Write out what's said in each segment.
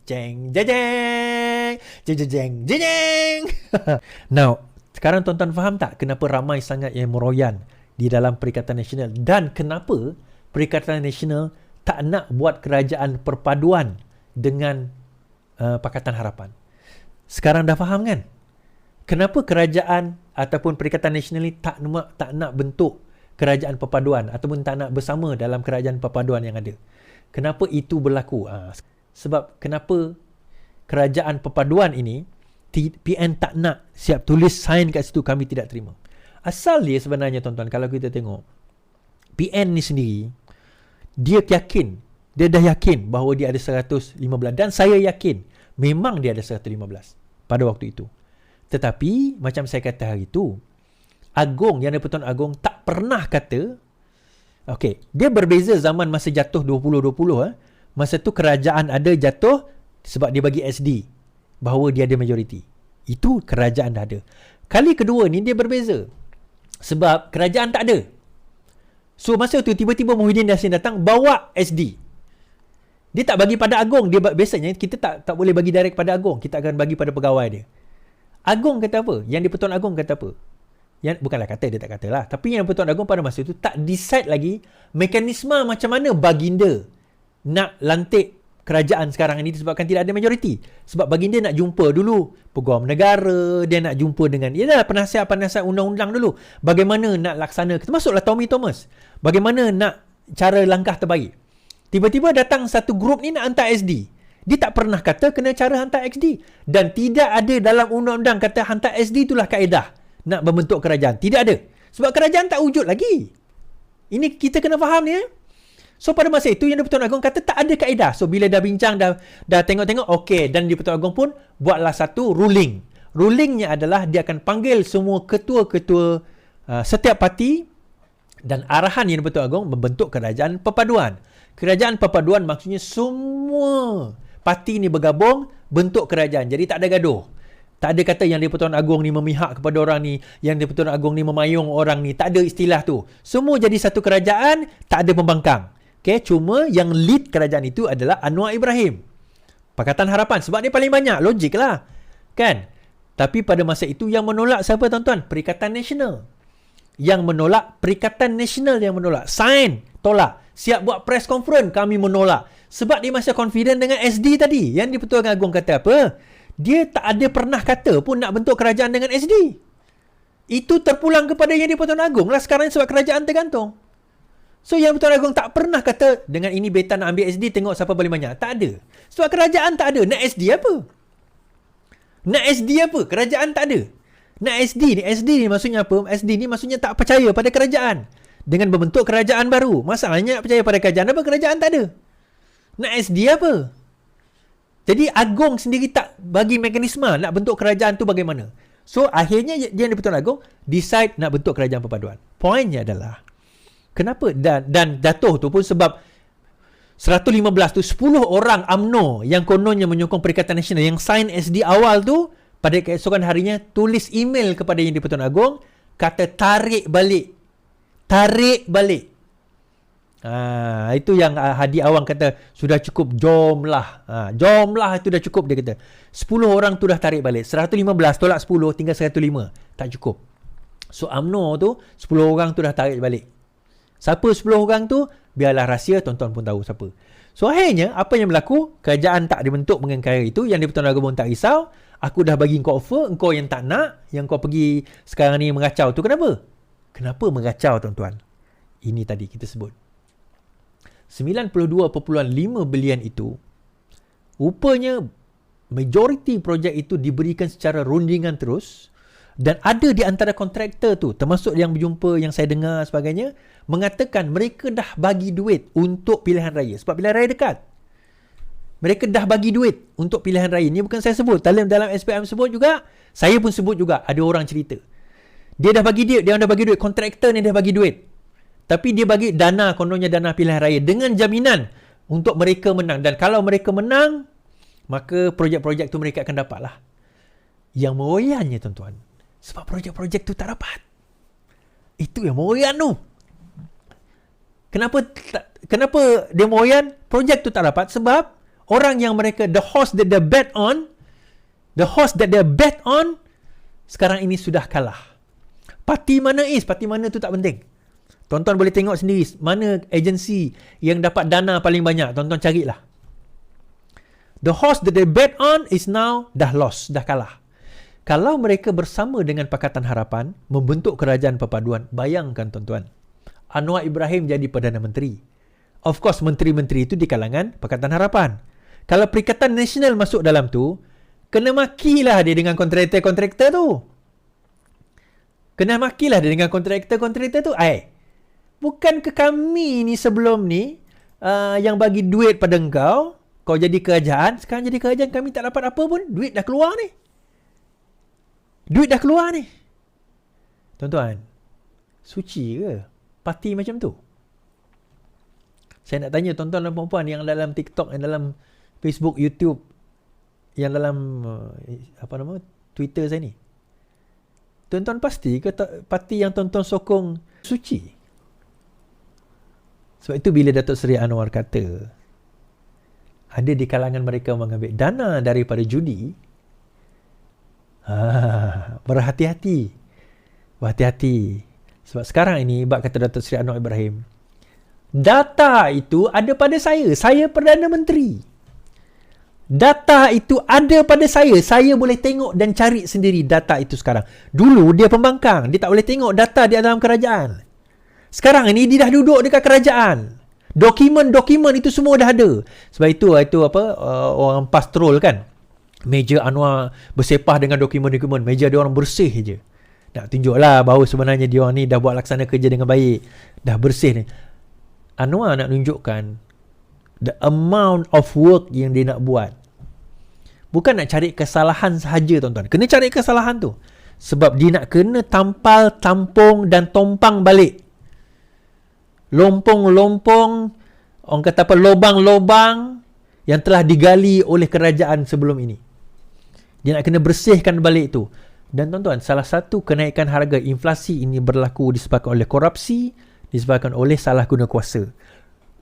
Jeng jeng jeng jeng jeng. Now, sekarang tuan-tuan faham tak kenapa ramai sangat yang meroyan di dalam Perikatan Nasional dan kenapa Perikatan Nasional tak nak buat kerajaan perpaduan dengan Pakatan Harapan. Sekarang dah faham kan? Kenapa kerajaan ataupun Perikatan Nasional ni tak nak bentuk kerajaan perpaduan ataupun tak nak bersama dalam kerajaan perpaduan yang ada. Kenapa itu berlaku? Sebab kenapa kerajaan perpaduan ini PN tak nak siap tulis sign kat situ, kami tidak terima. Asal dia sebenarnya tuan-tuan, kalau kita tengok PN ni sendiri, dia dah yakin bahawa dia ada 115 dan saya yakin memang dia ada 115 pada waktu itu. Tetapi macam saya kata hari itu, Agong, Yang di-Pertuan Agong tak pernah kata, okey, dia berbeza zaman masa jatuh 2020. Masa tu kerajaan ada jatuh sebab dia bagi SD bahawa dia ada majoriti. Itu kerajaan dah ada. Kali kedua ni dia berbeza sebab kerajaan tak ada. So masa tu tiba-tiba Muhyiddin Yassin datang bawa SD. Dia tak bagi pada Agong. Dia biasanya kita tak boleh bagi direct pada Agong. Kita akan bagi pada pegawai dia. Agong kata apa? Yang di-Pertuan Agong kata apa? Bukanlah kata, dia tak katalah. Tapi Yang di-Pertuan Agong pada masa itu tak decide lagi mekanisme macam mana baginda nak lantik kerajaan sekarang ini disebabkan tidak ada majoriti. Sebab baginda nak jumpa dulu peguam negara, dia nak jumpa dengan penasihat-penasihat undang-undang dulu. Bagaimana nak laksana, termasuklah Tommy Thomas. Bagaimana nak cara langkah terbaik. Tiba-tiba datang satu grup ni nak hantar SD. Dia tak pernah kata kena cara hantar SD. Dan tidak ada dalam undang-undang kata hantar SD itulah kaedah nak membentuk kerajaan. Tidak ada. Sebab kerajaan tak wujud lagi. Ini kita kena faham ni. So pada masa itu Yang di-Pertuan Agong kata tak ada kaedah. So bila dah bincang, dah tengok-tengok, okey, dan di-Pertuan Agong pun buatlah satu ruling. Rulingnya adalah dia akan panggil semua ketua-ketua setiap parti dan arahan Yang di-Pertuan Agong membentuk kerajaan perpaduan. Kerajaan perpaduan maksudnya semua parti ni bergabung bentuk kerajaan. Jadi tak ada gaduh. Tak ada kata Yang di-Pertuan Agong ni memihak kepada orang ni, Yang di-Pertuan Agong ni memayung orang ni. Tak ada istilah tu. Semua jadi satu kerajaan, tak ada pembangkang. Okay, cuma yang lead kerajaan itu adalah Anwar Ibrahim, Pakatan Harapan, sebab dia paling banyak. Logik lah, kan? Tapi pada masa itu yang menolak siapa tuan-tuan? Perikatan Nasional. Yang menolak, Perikatan Nasional yang menolak. Sign, tolak. Siap buat press conference, kami menolak. Sebab dia masih confident dengan SD tadi. Yang di-Pertuan Agong kata apa? Dia tak ada pernah kata pun nak bentuk kerajaan dengan SD. Itu terpulang kepada Yang di-Pertuan Agong lah sekarang sebab kerajaan tergantung. So Yang di-Pertuan Agong tak pernah kata dengan ini beta nak ambil SD, tengok siapa paling banyak. Tak ada. Sebab kerajaan tak ada. Nak SD apa? Nak SD apa? Kerajaan tak ada. Nak SD ni maksudnya apa? SD ni maksudnya tak percaya pada kerajaan. Dengan membentuk kerajaan baru. Masalahnya nak percaya pada kerajaan apa? Kerajaan tak ada. Nak SD apa? Jadi Agong sendiri tak bagi mekanisme nak bentuk kerajaan tu bagaimana. So akhirnya Yang di-Pertuan Agong decide nak bentuk kerajaan perpaduan. Poinnya adalah kenapa dan jatuh tu pun sebab 115 tu 10 orang UMNO yang kononnya menyokong Perikatan Nasional yang sign SD awal tu pada keesokan harinya tulis email kepada Yang di-Pertuan Agong kata tarik balik. Itu yang Hadi Awang kata sudah cukup, jomlah. Jomlah itu dah cukup, dia kata. 10 orang tu dah tarik balik. 115 tolak 10 tinggal 105. Tak cukup. So UMNO tu 10 orang tu dah tarik balik. Siapa 10 orang tu? Biarlah rahsia, tuan-tuan pun tahu siapa. So akhirnya apa yang berlaku? Kerajaan tak dibentuk dengan cara itu. Yang di-Pertuan Agong pun tak risau. Aku dah bagi kau offer, engkau yang tak nak, yang kau pergi sekarang ni mengacau tu kenapa? Kenapa mengacau tuan-tuan? Ini tadi kita sebut 92.5 bilion itu rupanya majoriti projek itu diberikan secara rundingan terus. Dan ada di antara kontraktor tu, termasuk yang berjumpa yang saya dengar sebagainya, mengatakan mereka dah bagi duit untuk pilihan raya. Sebab pilihan raya dekat. Mereka dah bagi duit untuk pilihan raya. Ini bukan saya sebut. Dalam SPM sebut juga. Saya pun sebut juga. Ada orang cerita. Dia dah bagi duit. Kontraktor ni dah bagi duit. Tapi dia bagi dana, kononnya dana pilihan raya. Dengan jaminan untuk mereka menang. Dan kalau mereka menang, maka projek-projek tu mereka akan dapat lah. Yang meroyannya tuan-tuan, sebab projek-projek tu tak dapat. Itu yang meroyan tu. Kenapa dia meroyan? Projek tu tak dapat sebab Orang yang mereka, the horse that they bet on, sekarang ini sudah kalah. Parti mana tu tak penting. Tuan-tuan boleh tengok sendiri mana agensi yang dapat dana paling banyak. Tuan-tuan carilah. The horse that they bet on is now dah lost, dah kalah. Kalau mereka bersama dengan Pakatan Harapan membentuk kerajaan perpaduan, bayangkan tuan-tuan, Anwar Ibrahim jadi Perdana Menteri. Of course, menteri-menteri itu di kalangan Pakatan Harapan. Kalau Perikatan Nasional masuk dalam tu, kena makilah dia dengan kontraktor-kontraktor tu. Kena makilah dia dengan kontraktor-kontraktor tu. Bukan ke kami ni sebelum ni yang bagi duit pada engkau, kau jadi kerajaan, sekarang jadi kerajaan kami tak dapat apa pun, duit dah keluar ni. Tuan-tuan, suci ke parti macam tu? Saya nak tanya tuan-tuan dan puan-puan yang dalam TikTok, yang dalam Facebook, YouTube, yang dalam Twitter saya ni. Tuan-tuan pasti ke parti yang tuan-tuan sokong suci? Sebab itu bila Datuk Seri Anwar kata ada di kalangan mereka mengambil dana daripada judi, berhati-hati. Sebab sekarang ini, bab kata Datuk Seri Anwar Ibrahim, data itu ada pada saya. Saya Perdana Menteri. Data itu ada pada saya. Saya boleh tengok dan cari sendiri data itu sekarang. Dulu dia pembangkang. Dia tak boleh tengok data di dalam kerajaan. Sekarang ini dia dah duduk dekat kerajaan. Dokumen-dokumen itu semua dah ada. Sebab itu orang pastrol kan. Meja Anwar bersepah dengan dokumen-dokumen. Meja dia orang bersih je. Nak tunjuklah bahawa sebenarnya dia orang ni dah buat laksana kerja dengan baik. Dah bersih ni. Anwar nak tunjukkan the amount of work yang dia nak buat. Bukan nak cari kesalahan sahaja tuan-tuan. Kena cari kesalahan tu. Sebab dia nak kena tampal, tampung dan tompang balik. Lompong-lompong, orang kata lobang-lobang yang telah digali oleh kerajaan sebelum ini. Dia nak kena bersihkan balik tu. Dan tuan-tuan, salah satu kenaikan harga inflasi ini berlaku disebabkan oleh korupsi, disebabkan oleh salah guna kuasa.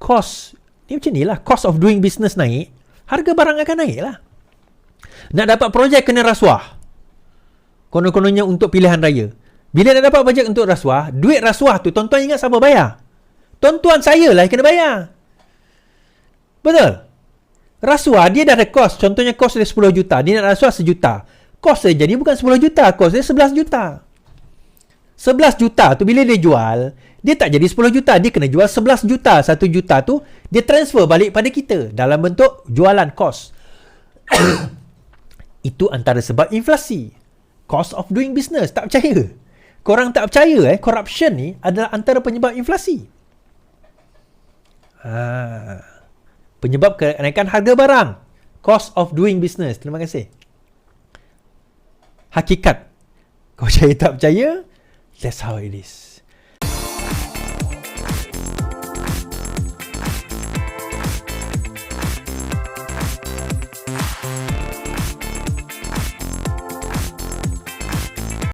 Cost ni macam ni lah. Cost of doing business naik, harga barang akan naik lah. Nak dapat projek kena rasuah. Konon-kononnya untuk pilihan raya. Bila nak dapat projek untuk rasuah, duit rasuah tu tuan-tuan ingat siapa bayar? Tuan-tuan saya lah yang kena bayar. Betul? Rasuah dia dah ada kos. Contohnya kos dia 10 juta. Dia nak rasuah 1 juta. Kos dia jadi bukan 10 juta. Kos dia 11 juta. 11 juta tu bila dia jual, dia tak jadi 10 juta. Dia kena jual 11 juta. 1 juta tu dia transfer balik pada kita dalam bentuk jualan kos. Itu antara sebab inflasi. Cost of doing business. Tak percaya? Korang tak percaya corruption ni adalah antara penyebab inflasi. Penyebab kenaikan harga barang. Cost of doing business. Terima kasih. Hakikat. Kau percaya tak percaya? That's how it is.